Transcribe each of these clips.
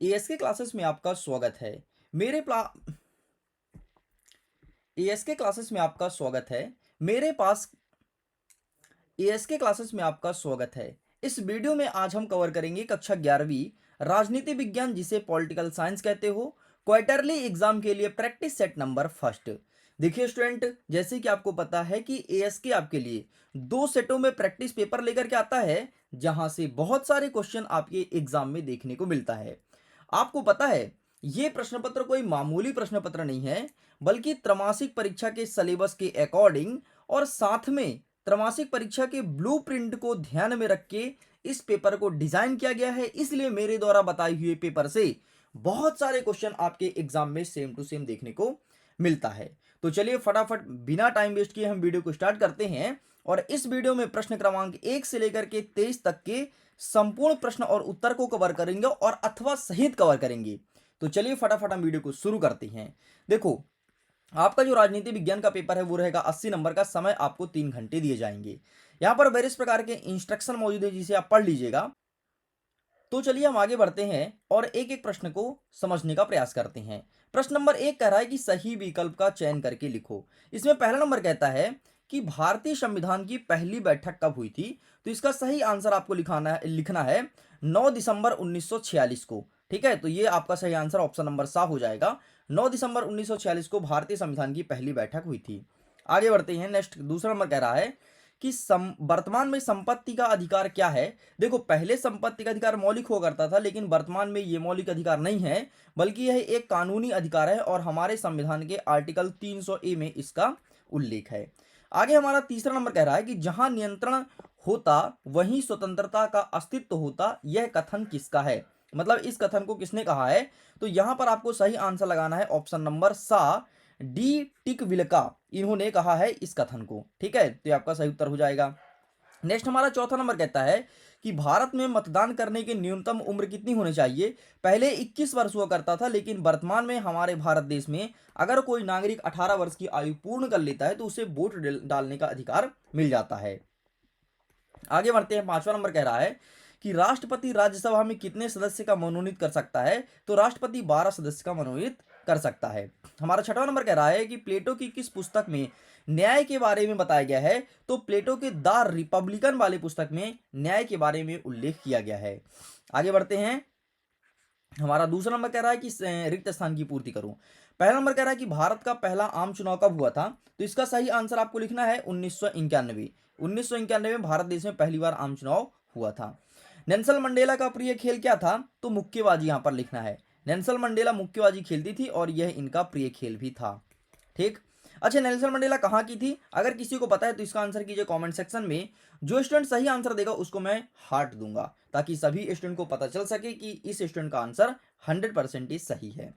Ask classes में आपका स्वागत है। मेरे प्ला एएसके क्लासेस में आपका स्वागत है। मेरे पास एएसके क्लासेस में आपका स्वागत है। इस वीडियो में आज हम कवर करेंगे कक्षा 11वीं राजनीति विज्ञान, जिसे पॉलिटिकल साइंस कहते हो, क्वार्टरली एग्जाम के लिए प्रैक्टिस सेट नंबर फर्स्ट। देखिए स्टूडेंट, जैसे कि आपको पता है कि एएसके आपके लिए दो सेटों में प्रैक्टिस पेपर लेकर के आता है, जहां से बहुत सारे क्वेश्चन आपके एग्जाम में देखने को मिलता है। आपको पता है, ये प्रश्न पत्र कोई मामूली प्रश्न पत्र नहीं है, बल्कि त्रैमासिक परीक्षा के सिलेबस के अकॉर्डिंग और साथ में त्रैमासिक परीक्षा के ब्लूप्रिंट को ध्यान में रख के इस पेपर को डिजाइन किया गया है। इसलिए मेरे द्वारा बताई हुए पेपर से बहुत सारे क्वेश्चन आपके एग्जाम में सेम टू सेम देखने को मिलता है। तो चलिए फटाफट बिना टाइम वेस्ट किए हम वीडियो को स्टार्ट करते हैं। और इस वीडियो में प्रश्न क्रमांक 1 से लेकर के 23 तक के संपूर्ण प्रश्न और उत्तर को कवर करेंगे और अथवा सहित कवर करेंगे। तो चलिए फटाफट हम वीडियो को शुरू करते हैं। देखो, आपका जो राजनीति विज्ञान का पेपर है वो रहेगा 80 नंबर का। समय आपको 3 घंटे दिए जाएंगे। यहाँ पर वेरियस प्रकार के इंस्ट्रक्शन मौजूद है, जिसे आप पढ़ लीजिएगा। तो चलिए हम आगे बढ़ते हैं और एक एक प्रश्न को समझने का प्रयास करते हैं। प्रश्न नंबर 1 कह रहा है कि सही विकल्प का चयन करके लिखो। इसमें पहला नंबर कहता है कि भारतीय संविधान की पहली बैठक कब हुई थी। तो इसका सही आंसर आपको लिखना है 9 दिसंबर 1946 को। ठीक है, तो ये आपका सही आंसर ऑप्शन नंबर सा हो जाएगा। 9 दिसंबर 1946 को भारतीय संविधान की पहली बैठक हुई थी। आगे बढ़ते हैं। नेक्स्ट दूसरा नंबर कह रहा है कि वर्तमान में संपत्ति का अधिकार क्या है। देखो, पहले संपत्ति का अधिकार मौलिक हुआ करता था, लेकिन वर्तमान में ये मौलिक अधिकार नहीं है, बल्कि यह एक कानूनी अधिकार है और हमारे संविधान के आर्टिकल 300 ए में इसका उल्लेख है। आगे हमारा तीसरा नंबर कह रहा है कि जहां नियंत्रण होता वहीं स्वतंत्रता का अस्तित्व होता, यह कथन किसका है। मतलब इस कथन को किसने कहा है। तो यहां पर आपको सही आंसर लगाना है ऑप्शन नंबर सा, डी टिक विल्का, इन्होंने कहा है इस कथन को। ठीक है, तो ये आपका सही उत्तर हो जाएगा। नेक्स्ट हमारा चौथा नंबर कहता है कि भारत में मतदान करने की न्यूनतम उम्र कितनी होनी चाहिए। पहले 21 वर्ष हुआ करता था, लेकिन वर्तमान में हमारे भारत देश में अगर कोई नागरिक 18 वर्ष की आयु पूर्ण कर लेता है तो उसे वोट डालने का अधिकार मिल जाता है। आगे बढ़ते हैं। पांचवा नंबर कह रहा है कि राष्ट्रपति राज्यसभा में कितने सदस्य का मनोनीत कर सकता है। तो राष्ट्रपति 12 सदस्य का मनोनीत कर सकता है। हमारा छठवां नंबर कह रहा है कि प्लेटो की किस पुस्तक में न्याय के बारे में बताया गया है। तो प्लेटो के द रिपब्लिकन वाले पुस्तक में न्याय के बारे में उल्लेख किया गया है। आगे बढ़ते हैं। हमारा दूसरा नंबर कह रहा है कि रिक्त स्थान की पूर्ति करूं। पहला नंबर कह रहा है कि भारत का पहला आम चुनाव कब हुआ था। तो इसका सही आंसर आपको लिखना है 1991। 1991 में भारत देश में पहली बार आम चुनाव हुआ था। नेल्सन मंडेला का प्रिय खेल क्या था। तो मुक्केबाजी यहां पर लिखना है। नेल्सन मंडेला मुक्केबाजी खेलती थी और यह इनका प्रिय खेल भी था। ठीक। अच्छा, नेल्सन मंडेला कहाँ की थी, अगर किसी को पता है तो इसका आंसर कीजिए कमेंट सेक्शन में। जो स्टूडेंट सही आंसर देगा उसको मैं हार्ट दूंगा, ताकि सभी स्टूडेंट को पता चल सके कि इस स्टूडेंट का आंसर 100% सही है।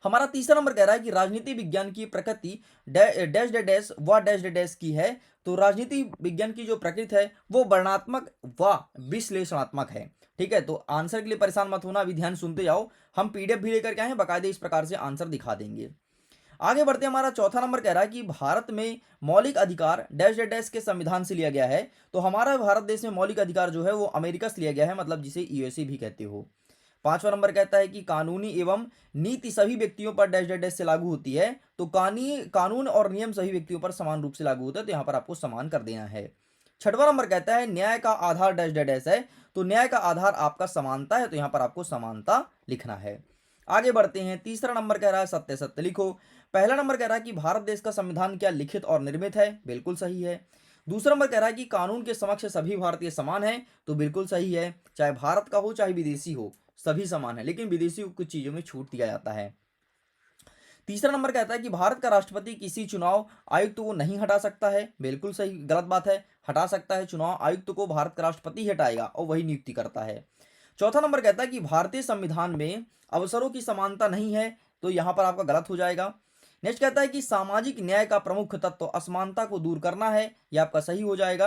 हमारा तीसरा नंबर कह रहा है कि राजनीति विज्ञान की प्रकृति डैश डैश डैश व डैश डैश डैश की है। तो राजनीति विज्ञान की जो प्रकृति है वो वर्णनात्मक व विश्लेषणात्मक है। ठीक है, तो आंसर के लिए परेशान मत होना, अभी ध्यान सुनते जाओ। हम पीडीएफ भी लेकर के आए हैं, बाकायदे इस प्रकार से आंसर दिखा देंगे। आगे बढ़ते हमारा चौथा नंबर कह रहा है कि भारत में मौलिक अधिकार डैश डैश डैश के संविधान से लिया गया है। तो हमारा भारत देश में मौलिक अधिकार जो है वो अमेरिका से लिया गया है, मतलब जिसे यूएसए भी कहते हो। पांचवा नंबर कहता है कि कानूनी एवं नीति सभी व्यक्तियों पर डैश डैश डैश से लागू होती है। तो कानून और नियम सभी व्यक्तियों पर समान रूप से लागू होता है, तो यहां पर आपको समान कर देना है। छठवां नंबर कहता है न्याय का आधार डैश डैश डैश है। तो न्याय का आधार आपका समानता है, तो यहां पर आपको समानता लिखना है। आगे बढ़ते हैं। तीसरा नंबर कह रहा है सत्य सत्य लिखो। पहला नंबर कह रहा है कि भारत देश का संविधान क्या लिखित और निर्मित है। बिल्कुल सही है। दूसरा नंबर कह रहा है कि कानून के समक्ष सभी भारतीय समान हैं। तो बिल्कुल सही है। चाहे भारत का हो चाहे विदेशी हो, सभी समान है, लेकिन विदेशी को कुछ चीजों में छूट दिया जाता है। तीसरा नंबर कहता है कि भारत का राष्ट्रपति किसी चुनाव आयुक्त को नहीं हटा सकता है। बिल्कुल सही, गलत बात है। हटा सकता है, चुनाव आयुक्त को भारत का राष्ट्रपति ही हटाएगा और वही नियुक्ति करता है। चौथा नंबर कहता है कि भारतीय संविधान में अवसरों की समानता नहीं है। तो यहां पर आपका गलत हो जाएगा। नेक्स्ट कहता है कि सामाजिक न्याय का प्रमुख तत्व असमानता को दूर करना है। यह आपका सही हो जाएगा।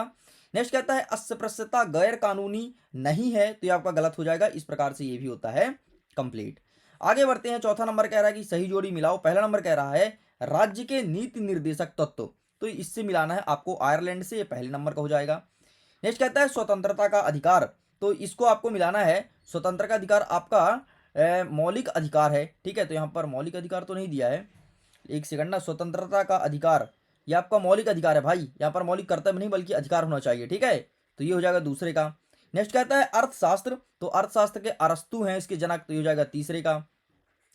नेक्स्ट कहता है अस्पृश्यता गैर कानूनी नहीं है। तो यह आपका गलत हो जाएगा। इस प्रकार से यह भी होता है कंप्लीट। आगे बढ़ते हैं। चौथा नंबर कह रहा है कि सही जोड़ी मिलाओ। पहला नंबर कह रहा है राज्य के नीति निर्देशक तत्व। तो इससे मिलाना है आपको आयरलैंड से, ये पहले नंबर का हो जाएगा। नेक्स्ट कहता है स्वतंत्रता का अधिकार। तो इसको आपको मिलाना है स्वतंत्र का अधिकार आपका मौलिक अधिकार है, ठीक है। तो यहाँ पर मौलिक अधिकार तो नहीं दिया है, एक सेकंड ना, स्वतंत्रता का अधिकार ये आपका मौलिक अधिकार है भाई, यहाँ पर मौलिक कर्तव्य नहीं बल्कि अधिकार होना चाहिए, ठीक है। तो ये हो जाएगा दूसरे का। नेक्स्ट कहता है अर्थशास्त्र, तो अर्थशास्त्र के अरस्तु हैं इसके जनक, तो ये हो जाएगा तीसरे का।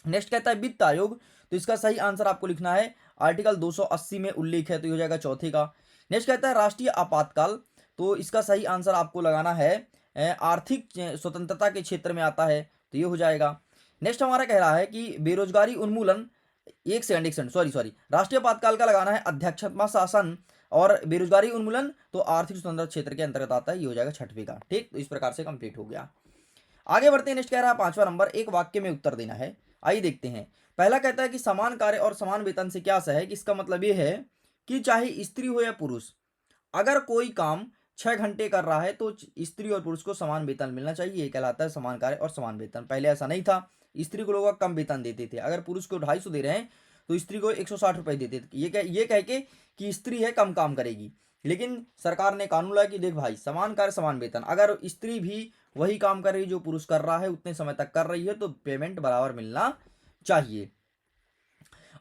नेक्स्ट कहता है वित्त आयोग, तो इसका सही आंसर आपको लिखना है आर्टिकल 280 में उल्लेख है, तो ये हो जाएगा चौथे का। नेक्स्ट कहता है राष्ट्रीय आपातकाल, तो इसका सही आंसर आपको लगाना है आर्थिक स्वतंत्रता के क्षेत्र में आता है, तो ये हो जाएगा। नेक्स्ट हमारा कह रहा है कि बेरोजगारी उन्मूलन, एक सेकंड सॉरी, राष्ट्रीय आपातकाल का लगाना है अध्यक्षता शासन और बेरोजगारी उन्मूलन, तो आर्थिक स्वतंत्रता क्षेत्र के अंतर्गत आता है, ये हो जाएगा छठवीं का, ठीक। तो इस प्रकार से कंप्लीट हो गया। आगे बढ़ते हैं। नेक्स्ट कह रहा है पांचवा नंबर, एक वाक्य में उत्तर देना है। आइए देखते हैं। पहला कहता है कि समान कार्य और समान वेतन से क्या सह है, कि इसका मतलब ये है कि चाहे स्त्री हो या पुरुष, अगर कोई काम 6 घंटे कर रहा है तो स्त्री और पुरुष को समान वेतन मिलना चाहिए, ये कहलाता है समान कार्य और समान वेतन। पहले ऐसा नहीं था, स्त्री को लोग कम वेतन देते थे, अगर पुरुष को 250 दे रहे हैं तो स्त्री को 160 रुपए देते थे, ये कह के कि स्त्री है कम काम करेगी। लेकिन सरकार ने कानून लाया कि देख भाई, समान कार्य समान वेतन, अगर स्त्री भी वही काम कर रही है जो पुरुष कर रहा है, उतने समय तक कर रही है, तो पेमेंट बराबर मिलना चाहिए।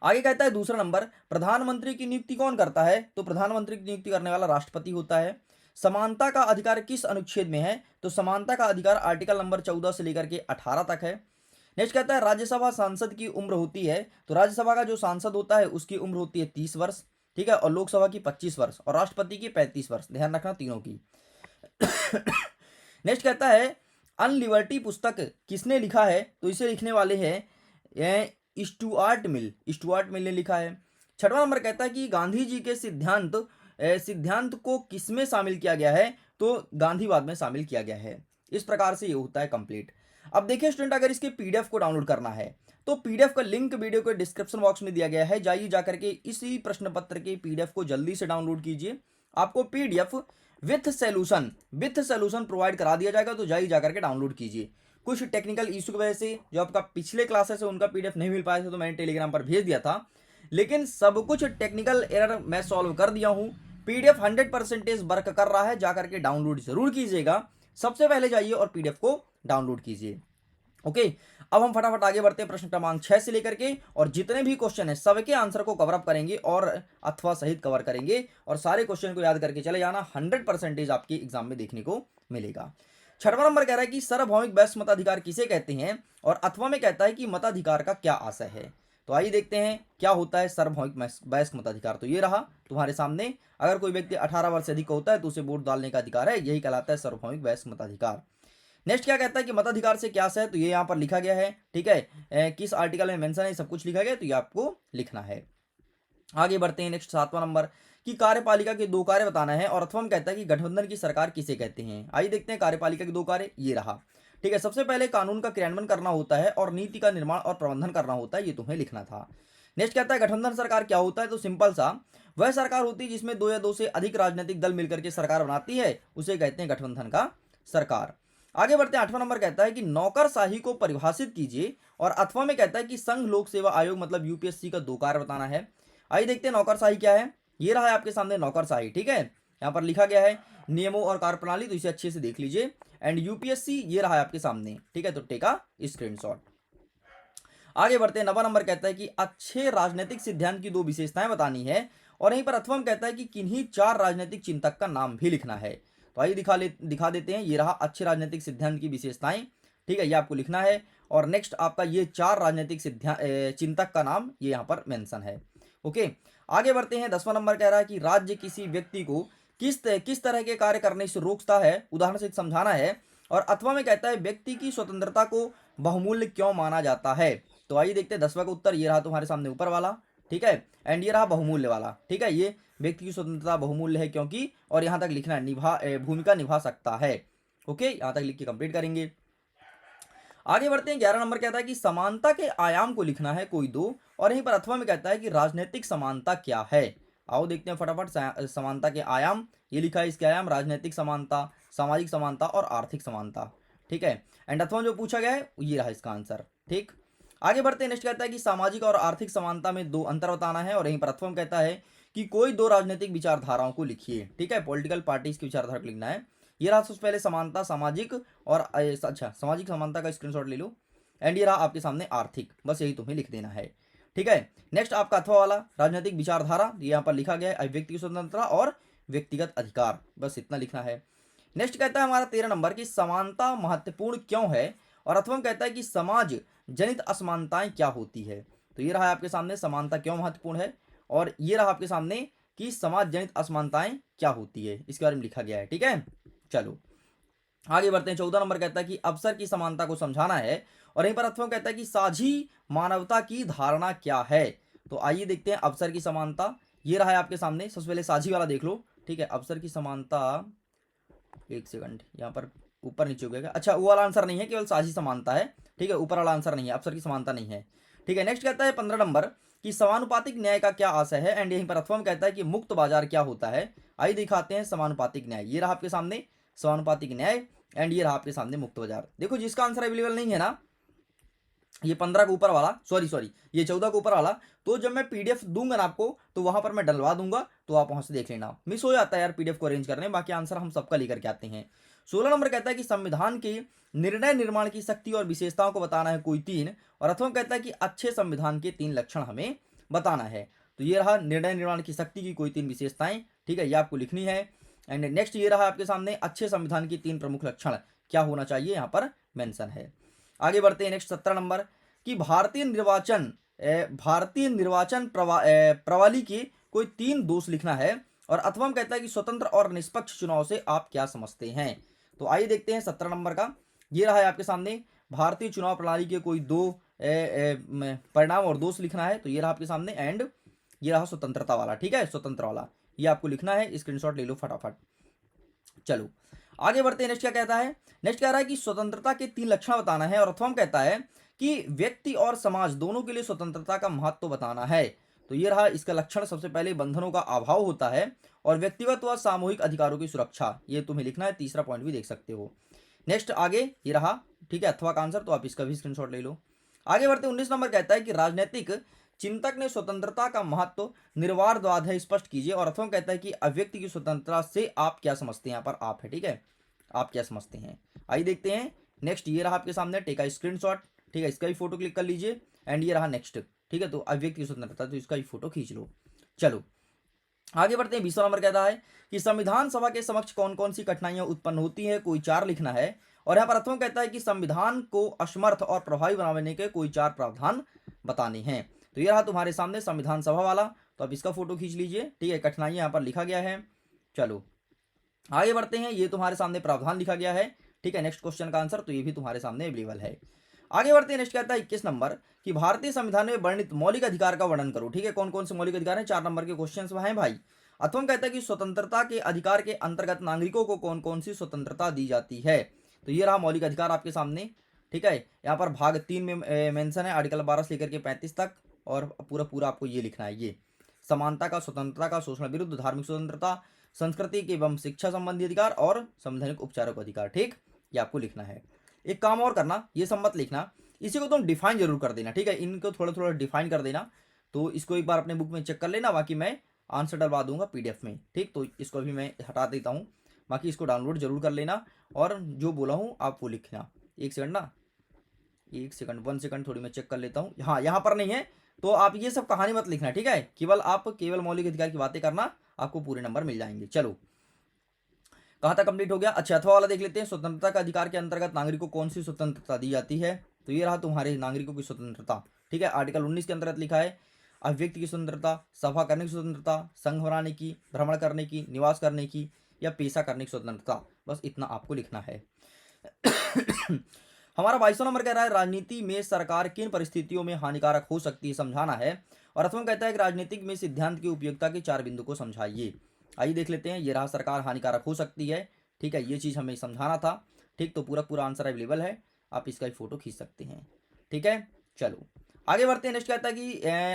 आगे कहता है दूसरा नंबर, प्रधानमंत्री की नियुक्ति कौन करता है, तो प्रधानमंत्री की नियुक्ति करने वाला राष्ट्रपति होता है। समानता का अधिकार किस अनुच्छेद में है, तो समानता का अधिकार आर्टिकल नंबर 14 से लेकर के 18 तक है। नेक्स्ट कहता है राज्यसभा सांसद की उम्र होती है, तो राज्यसभा का जो सांसद होता है उसकी उम्र होती है 30 वर्ष, ठीक है, और लोकसभा की 25 वर्ष और राष्ट्रपति की 35 वर्ष, ध्यान रखना तीनों की। नेक्स्ट कहता है अनलिबर्टी पुस्तक किसने लिखा है, तो इसे लिखने वाले हैं स्टुअर्ट मिल ने लिखा है। छठवां नंबर कहता है कि गांधी जी के सिद्धांत को किसमें शामिल किया गया है, तो गांधीवाद में शामिल किया गया है। इस प्रकार से ये होता है कंप्लीट। अब देखिए स्टूडेंट, अगर इसके पीडीएफ को डाउनलोड करना है तो पीडीएफ का लिंक वीडियो के डिस्क्रिप्शन बॉक्स में दिया गया है, जाइए जाकर के इसी प्रश्न पत्र के पीडीएफ को जल्दी से डाउनलोड कीजिए। आपको पीडीएफ विथ सोल्यूशन प्रोवाइड करा दिया जाएगा, तो जाइए जाकर के डाउनलोड कीजिए। कुछ टेक्निकल इशू की वजह से जो आपका पिछले क्लासेस है उनका पीडीएफ नहीं मिल पाया था, तो मैंने टेलीग्राम पर भेज दिया था, लेकिन सब कुछ टेक्निकल एरर मैं सॉल्व कर दिया हूं। पीडीएफ 100% वर्क कर रहा है, जाकर के डाउनलोड जरूर कीजिएगा। सबसे पहले जाइए और पीडीएफ को डाउनलोड कीजिए। ओके, अब हम फटाफट आगे बढ़ते हैं प्रश्न क्रमांक 6 से लेकर के, और जितने भी क्वेश्चन है सबके आंसर को कवर अप करेंगे और अथवा सहित कवर करेंगे, और सारे क्वेश्चन को याद करके चले जाना, 100% आपके एग्जाम में देखने को मिलेगा। छठवां नंबर कह रहा है कि सार्वभौमिक वयस्क मताधिकार किसे कहते हैं, और अथवा में कहता है कि मताधिकार का क्या आशय है। तो आइए देखते हैं क्या होता है सार्वभौमिक वयस्क मताधिकार। तो ये रहा तुम्हारे सामने, अगर कोई व्यक्ति 18 वर्ष से अधिक होता है तो उसे वोट डालने का अधिकार है, यही कहलाता है सार्वभौमिक वयस्क मताधिकार। नेक्स्ट क्या कहता है कि मताधिकार से क्या है, तो ये यहाँ पर लिखा गया है, ठीक है, किस आर्टिकल में मेंशन है सब कुछ लिखा गया, तो ये आपको लिखना है। आगे बढ़ते हैं। नेक्स्ट 7वां नंबर कि कार्यपालिका के 2 कार्य बताना है, और अथवा में कहता है कि गठबंधन की सरकार किसे कहते हैं। आइए देखते हैं कार्यपालिका के 2 कार्य, ये रहा, ठीक है। सबसे पहले कानून का क्रियान्वयन करना होता है और नीति का निर्माण और प्रबंधन करना होता है, ये तुम्हें लिखना था। नेक्स्ट कहता है गठबंधन सरकार क्या होता है, तो सिंपल सा, वह सरकार होती है जिसमें 2 या 2 से अधिक राजनीतिक दल मिलकर के सरकार बनाती है, उसे कहते हैं गठबंधन का सरकार। आगे बढ़ते हैं। 8वां नंबर कहता है कि नौकरशाही को परिभाषित कीजिए, और अथवा में कहता है कि संघ लोक सेवा आयोग मतलब यूपीएससी का 2 कार्य बताना है। आइए देखते हैं नौकरशाही क्या है, ये रहा है आपके सामने नौकरशाही, ठीक है, यहाँ पर लिखा गया है नियमों और कार्यप्रणाली, तो इसे अच्छे से देख लीजिए। एंड यूपीएससी ये रहा है आपके सामने, ठीक है, तो टेका स्क्रीनशॉट। आगे बढ़ते हैं। 9वां नंबर कहता है कि अच्छे राजनीतिक सिद्धांत की 2 विशेषताएं बतानी है, और यहीं पर अथवा में कहता है कि किन्हीं 4 राजनीतिक चिंतक का नाम भी लिखना है। तो आइए दिखा देते हैं, ये रहा अच्छे राजनीतिक सिद्धांत की विशेषताएं, ठीक है, ये आपको लिखना है। और नेक्स्ट आपका ये 4 राजनीतिक चिंतक का नाम ये यहाँ पर मेंशन है। ओके, आगे बढ़ते हैं। 10वां नंबर कह रहा है कि राज्य किसी व्यक्ति को किस तरह के कार्य करने से रोकता है, उदाहरण से समझाना है। और अथवा में कहता है व्यक्ति की स्वतंत्रता को बहुमूल्य क्यों माना जाता है। तो आइए देखते हैं 10वां का उत्तर, ये रहा तुम्हारे सामने ऊपर वाला, ठीक है, एंड ये रहा बहुमूल्य वाला, ठीक है, ये व्यक्ति की स्वतंत्रता बहुमूल्य है क्योंकि, और यहाँ तक लिखना है भूमिका निभा सकता है। ओके, यहाँ तक लिख के कंप्लीट करेंगे। आगे बढ़ते हैं। 11 नंबर कहता है कि समानता के आयाम को लिखना है कोई 2, और यहीं पर अथवा में कहता है कि राजनीतिक समानता क्या है। आओ देखते हैं फटाफट। समानता के आयाम ये लिखा है, इसके आयाम राजनीतिक समानता, सामाजिक समानता और आर्थिक समानता, ठीक है। एंड अथवा जो पूछा गया है ये रहा इसका आंसर, ठीक। आगे बढ़ते हैं। नेक्स्ट कहता है कि सामाजिक और आर्थिक समानता में 2 अंतर बताना है, और यहीं पर अथवा में कहता है कि कोई 2 राजनीतिक विचारधाराओं को लिखिए, ठीक है, पॉलिटिकल पार्टीज की विचारधारा को लिखना है। ये रहा सबसे पहले समानता, सामाजिक और अच्छा सामाजिक समानता का स्क्रीनशॉट ले लो। एंड ये रहा आपके सामने आर्थिक, बस यही तुम्हें लिख देना है। ठीक है, नेक्स्ट आपका अथवा वाला राजनीतिक विचारधारा, ये यहाँ पर लिखा गया है अभिव्यक्ति की स्वतंत्रता और व्यक्तिगत अधिकार, बस इतना लिखना है। नेक्स्ट कहता है हमारा 13 नंबर की समानता महत्वपूर्ण क्यों है, और अथवा कहता है कि समाज जनित असमानताएं क्या होती है। तो ये रहा आपके सामने समानता क्यों महत्वपूर्ण है, और ये रहा आपके सामने कि समाज जनित असमानताएं क्या होती है, इसके बारे में लिखा गया है। ठीक है, चलो आगे बढ़ते हैं। 14 नंबर कहता है कि अवसर की समानता को समझाना है, और यहीं पर अथवा कहता है कि साझी मानवता की धारणा क्या है। तो आइए देखते हैं अवसर की समानता, ये रहा है आपके सामने। सबसे पहले साझी वाला देख लो। ठीक है, अवसर की समानता, एक सेकंड यहाँ पर ऊपर नीचे हो गया, अच्छा वो वाला आंसर नहीं है, केवल साझी समानता है। ठीक है, ऊपर वाला आंसर नहीं है, अवसर की समानता नहीं है। ठीक है, नेक्स्ट कहता है 15 नंबर कि समानुपातिक न्याय का क्या आशय है, एंड यहीं पर अथवा कहता है कि मुक्त बाजार क्या होता है। आइए दिखाते हैं समानुपातिक न्याय, ये रहा आपके सामने समानुपातिक न्याय, एंड ये रहा आपके सामने मुक्त बाजार। देखो जिसका आंसर अवेलेबल नहीं है ना, ये 15 के ऊपर वाला, सॉरी ये 14 के ऊपर वाला, तो जब मैं पीडीएफ दूंगा ना आपको, तो वहां पर मैं डलवा दूंगा, तो आप वहां से देख लेना। मिस हो जाता है यार पीडीएफ को अरेंज करने, बाकी आंसर हम सबका लेकर के आते हैं। 16 नंबर कहता है कि संविधान की निर्णय निर्माण की शक्ति और विशेषताओं को बताना है कोई तीन, और अथवा कहता है कि अच्छे संविधान के 3 लक्षण हमें बताना है। तो ये रहा निर्णय निर्माण की शक्ति की कोई 3 विशेषताएं। ठीक है, ये आपको लिखनी है। एंड नेक्स्ट ये रहा आपके सामने अच्छे संविधान की 3 प्रमुख लक्षण क्या होना चाहिए, यहाँ पर मेंशन है। आगे बढ़ते हैं नेक्स्ट 17 नंबर कि भारतीय निर्वाचन प्रणाली की कोई 3 दोष लिखना है, और अथवा कहता है कि स्वतंत्र और निष्पक्ष चुनाव से आप क्या समझते हैं। तो आइए देखते हैं 17 नंबर का, ये रहा है आपके सामने भारतीय चुनाव प्रणाली के कोई 2 परिणाम और दोष लिखना है। तो ये रहा आपके सामने, एंड ये रहा स्वतंत्रता वाला। ठीक है, स्वतंत्र वाला ये आपको लिखना है, स्क्रीनशॉट ले लो फटाफट। चलो आगे बढ़ते हैं। नेक्स्ट क्या कहता है, नेक्स्ट कह रहा है कि स्वतंत्रता के 3 लक्षण बताना है, और अथवा कहता है कि व्यक्ति और समाज दोनों के लिए स्वतंत्रता का महत्व बताना है। तो ये रहा इसका लक्षण, सबसे पहले बंधनों का अभाव होता है, और व्यक्तिगत व सामूहिक अधिकारों की सुरक्षा, ये तुम्हें लिखना है। तीसरा पॉइंट भी देख सकते हो। नेक्स्ट आगे ये रहा, ठीक है, अथवा का आंसर, तो आप इसका भी स्क्रीनशॉट ले लो। आगे बढ़ते 19 नंबर कहता है कि राजनीतिक चिंतक ने स्वतंत्रता का महत्व निर्वादवाद है स्पष्ट कीजिए, और अथवा कहता है कि अभिव्यक्ति की स्वतंत्रता से आप क्या समझते हैं। यहाँ पर आप है, ठीक है, आप क्या समझते हैं। आइए देखते हैं नेक्स्ट, ये रहा आपके सामने, टेक का स्क्रीनशॉट। ठीक है, इसका भी फोटो क्लिक कर लीजिए, एंड ये रहा नेक्स्ट। ठीक है, तो अभिव्यक्ति की स्वतंत्रता, तो इसका भी फोटो खींच लो। चलो आगे बढ़ते हैं। 20वां नंबर कहता है कि संविधान सभा के समक्ष कौन कौन सी कठिनाइयां उत्पन्न होती है, कोई 4 लिखना है, और यहाँ पर अथवा कहता है कि संविधान को असमर्थ और प्रभावी बनाने के कोई 4 प्रावधान बताने हैं। तो ये रहा तुम्हारे सामने संविधान सभा वाला, तो आप इसका फोटो खींच लीजिए। ठीक है, कठिनाइयां यहाँ पर लिखा गया है। चलो आगे बढ़ते हैं, ये तुम्हारे सामने प्रावधान लिखा गया है। ठीक है, नेक्स्ट क्वेश्चन का आंसर, तो ये भी तुम्हारे सामने अवेलेबल है। आगे बढ़ते हैं। नेक्स्ट कहता है 21 नंबर कि भारतीय संविधान में वर्णित मौलिक अधिकार का वर्णन करो। ठीक है, कौन कौन से मौलिक अधिकार हैं, 4 नंबर के क्वेश्चन हैं भाई। अथवा कहता है कि स्वतंत्रता के अधिकार के अंतर्गत नागरिकों को कौन कौन सी स्वतंत्रता दी जाती है। तो ये रहा मौलिक अधिकार आपके सामने। ठीक है, यहाँ पर भाग 3 में मेंशन है, आर्टिकल 12 से लेकर के 35 तक, और पूरा पूरा आपको ये लिखना है। ये समानता का, स्वतंत्रता का, शोषण विरुद्ध, धार्मिक स्वतंत्रता, संस्कृति एवं शिक्षा संबंधी अधिकार, और संवैधानिक उपचारों का अधिकार। ठीक, ये आपको लिखना है। एक काम और करना, ये सब मत लिखना, इसी को तुम डिफाइन जरूर कर देना। ठीक है, इनको थोड़ा थोड़ा डिफाइन कर देना, तो इसको एक बार अपने बुक में चेक कर लेना, बाकी मैं आंसर डलवा दूंगा पीडीएफ में। ठीक, तो इसको भी मैं हटा देता हूँ, बाकी इसको डाउनलोड जरूर कर लेना, और जो बोला हूँ आप वो लिखना। एक सेकंड ना, एक सेकंड, 1 सेकंड, थोड़ी मैं चेक कर लेता हूँ। हाँ, यहाँ पर नहीं है, तो आप ये सब कहानी मत लिखना। ठीक है, केवल मौलिक अधिकार की बातें करना, आपको पूरे नंबर मिल जाएंगे। चलो कहाँ तक कंप्लीट हो गया। अच्छा, अथवा वाला देख लेते हैं। स्वतंत्रता का अधिकार के अंतर्गत नागरिकों को कौन सी स्वतंत्रता दी जाती है। तो ये रहा तुम्हारे नागरिकों की स्वतंत्रता। ठीक है, आर्टिकल 19 के अंतर्गत लिखा है अभिव्यक्ति की स्वतंत्रता, सभा करने की स्वतंत्रता, संघ बनाने की, भ्रमण करने की, निवास करने की, या पेशा करने की स्वतंत्रता, बस इतना आपको लिखना है। हमारा 22वां नंबर कह रहा है राजनीति में सरकार किन परिस्थितियों में हानिकारक हो सकती है समझाना है, और अथवा कहता है कि राजनीतिक में सिद्धांत की उपयोगिता के 4 बिंदु को समझाइए। आइए देख लेते हैं। ये रहा सरकार हानिकारक हो सकती है। ठीक है, ये चीज़ हमें समझाना था। ठीक, तो पूरा पूरा आंसर अवेलेबल है, आप इसका भी फोटो खींच सकते हैं। ठीक है, चलो आगे बढ़ते हैं। नेक्स्ट कहता है कि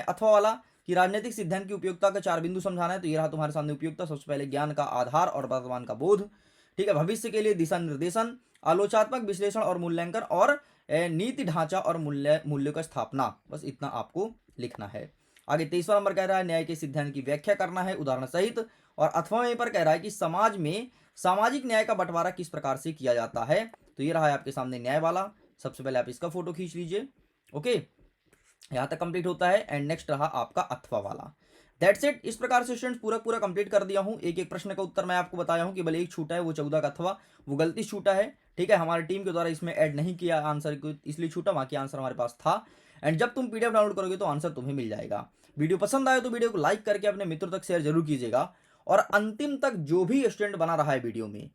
अथवा वाला कि राजनीतिक सिद्धांत की उपयोगिता का 4 बिंदु समझाना है। तो ये रहा तुम्हारे सामने उपयोगिता, सबसे पहले ज्ञान का आधार और वर्तमान का बोध। ठीक है, भविष्य के लिए दिशा निर्देशन, आलोचनात्मक विश्लेषण और मूल्यांकन, और नीति ढांचा और मूल्यों का स्थापना, बस इतना आपको लिखना है। आगे 23वां नंबर कह रहा है न्याय के सिद्धांत की व्याख्या करना है उदाहरण सहित, और अथवा पर कह रहा है कि समाज में सामाजिक न्याय का बंटवारा किस प्रकार से किया जाता है? तो ये रहा है आपके सामने न्याय वाला। सबसे पहले आप इसका फोटो खींच लीजिए। ओके, यहां तक कंप्लीट होता है। एंड नेक्स्ट रहा आपका अथवा वाला। That's it. इस प्रकार से स्टूडेंट्स पूरा पूरा कंप्लीट कर दिया हूं। एक एक प्रश्न का उत्तर मैं आपको बताया हूं। केवल एक छूटा है, वो 14 का अथवा, वो गलती छूटा है। ठीक है, हमारी टीम के द्वारा इसमें ऐड नहीं किया आंसर को, इसलिए छूटा। बाकी आंसर हमारे पास था। एंड जब तुम पीडीएफ डाउनलोड करोगे तो आंसर तुम्हें मिल जाएगा। वीडियो पसंद आए तो वीडियो को लाइक करके अपने मित्रों तक शेयर जरूर कीजिएगा। और अंतिम तक जो भी स्टूडेंट बना रहा है वीडियो में,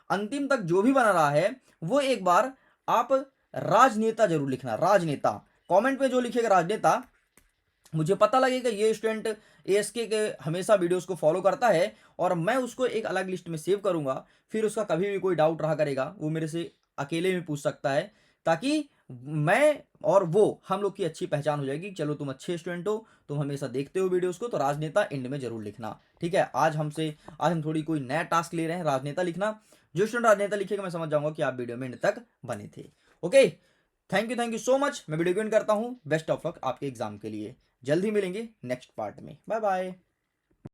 अंतिम तक जो भी बना रहा है, वो एक बार आप राजनेता जरूर लिखना। राजनेता कमेंट में जो लिखेगा राजनेता, मुझे पता लगेगा ये स्टूडेंट एएसके के हमेशा वीडियोस को फॉलो करता है, और मैं उसको एक अलग लिस्ट में सेव करूंगा। फिर उसका कभी भी कोई डाउट रहा करेगा, वो मेरे से अकेले में पूछ सकता है, ताकि मैं और वो, हम लोग की अच्छी पहचान हो जाएगी। चलो तुम अच्छे स्टूडेंट हो, तुम हमेशा देखते हो वीडियोस को, तो राजनेता एंड में जरूर लिखना। ठीक है, आज हम थोड़ी कोई नया टास्क ले रहे हैं, राजनेता लिखना। जो स्टूडेंट राजनेता लिखेगा मैं समझ जाऊंगा कि आप वीडियो में एंड तक बने थे। Okay, thank you so much. मैं वीडियो को एंड करता हूँ। बेस्ट ऑफ लक आपके एग्जाम के लिए। जल्द ही मिलेंगे नेक्स्ट पार्ट में। Bye bye.